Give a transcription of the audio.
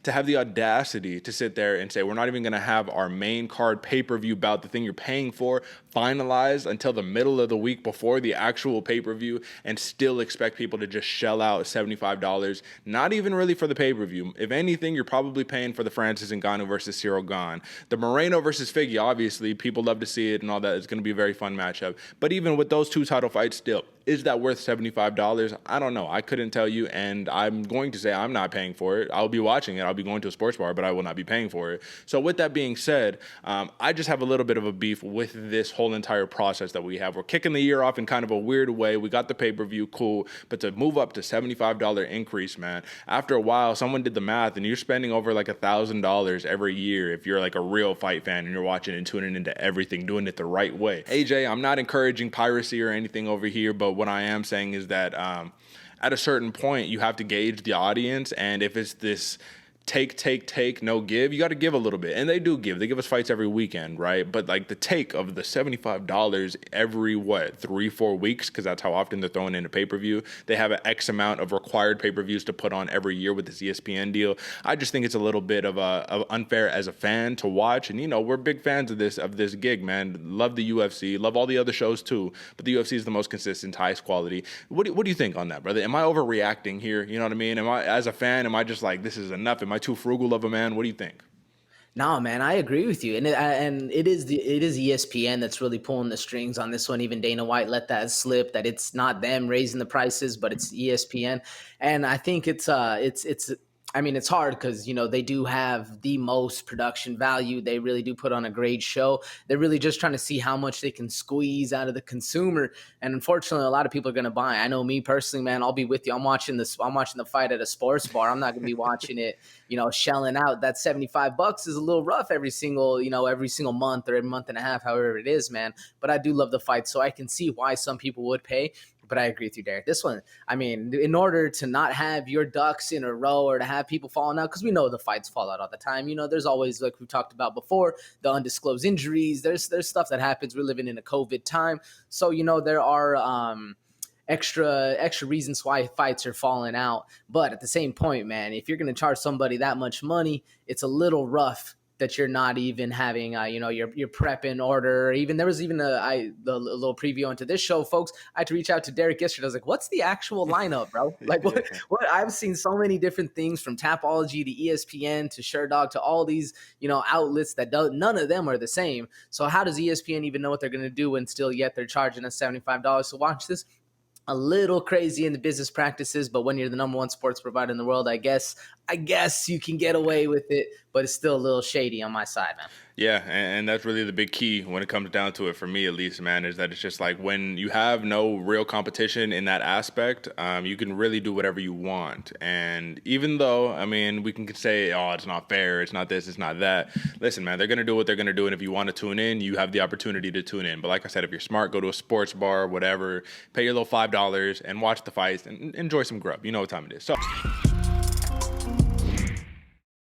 to have the audacity to sit there and say, we're not even going to have our main card pay-per-view bout, the thing you're paying for, finalized until the middle of the week before the actual pay-per-view, and still expect people to just shell out $75, not even really for the pay-per-view. If anything, you're probably paying for the Francis Ngannou versus Cyril Gane. The Moreno versus Figgy, obviously, people love to see it and all that. It's going to be a very fun matchup. But even with those two title fights still, is that worth $75? I don't know. I couldn't tell you, and I'm going to say I'm not paying for it. I'll be watching it. I'll be going to a sports bar, but I will not be paying for it. So with that being said, I just have a little bit of a beef with this whole entire process that we have. We're kicking the year off in kind of a weird way. We got the pay-per-view, cool, but to move up to $75 increase, man, after a while, someone did the math, and you're spending over like $1,000 every year if you're like a real fight fan and you're watching and tuning into everything, doing it the right way. AJ, I'm not encouraging piracy or anything over here, but what I am saying is that at a certain point, you have to gauge the audience, and if it's this take, no give, you got to give a little bit. And they do give. They give us fights every weekend, right? But like the take of the $75 every, 3-4 weeks, because that's how often they're throwing in a pay-per-view. They have an X amount of required pay-per-views to put on every year with this ESPN deal. I just think it's a little bit of unfair as a fan to watch. And, you know, we're big fans of this gig, man. Love the UFC. Love all the other shows too. But the UFC is the most consistent, highest quality. What do you think on that, brother? Am I overreacting here? You know what I mean? As a fan, am I just like, this is enough? Am I too frugal of a man? What do you think? No, man, I agree with you, and it is ESPN that's really pulling the strings on this one. Even Dana White let that slip that it's not them raising the prices, but it's ESPN, and I think it's I mean, it's hard because, you know, they do have the most production value. They really do put on a great show. They're really just trying to see how much they can squeeze out of the consumer. And unfortunately, a lot of people are going to buy. I know me personally, man, I'll be with you. I'm watching the fight at a sports bar. I'm not going to be watching it, you know, shelling out. That $75 is a little rough every single month or every month and a half, however it is, man. But I do love the fight. So I can see why some people would pay. But I agree with you, Derek. This one, I mean, in order to not have your ducks in a row or to have people falling out, because we know the fights fall out all the time. You know, there's always, like we've talked about before, the undisclosed injuries. There's stuff that happens. We're living in a COVID time. So, you know, there are extra reasons why fights are falling out. But at the same point, man, if you're going to charge somebody that much money, it's a little rough that you're not even having, your prep in order. Even there was even a little preview into this show, folks. I had to reach out to Derek yesterday. I was like, "What's the actual lineup, bro?" Like, what? I've seen so many different things from Tapology to ESPN to SureDog to all these, you know, outlets that none of them are the same. So how does ESPN even know what they're going to do and still yet they're charging us $75? So watch this. A little crazy in the business practices, but when you're the number one sports provider in the world, I guess you can get away with it, but it's still a little shady on my side, man. Yeah, and that's really the big key when it comes down to it, for me at least, man, is that it's just like when you have no real competition in that aspect, you can really do whatever you want. And even though, I mean, we can say, oh, it's not fair, it's not this, it's not that. Listen, man, they're going to do what they're going to do, and if you want to tune in, you have the opportunity to tune in. But like I said, if you're smart, go to a sports bar, whatever, pay your little $5 and watch the fights and enjoy some grub. You know what time it is. So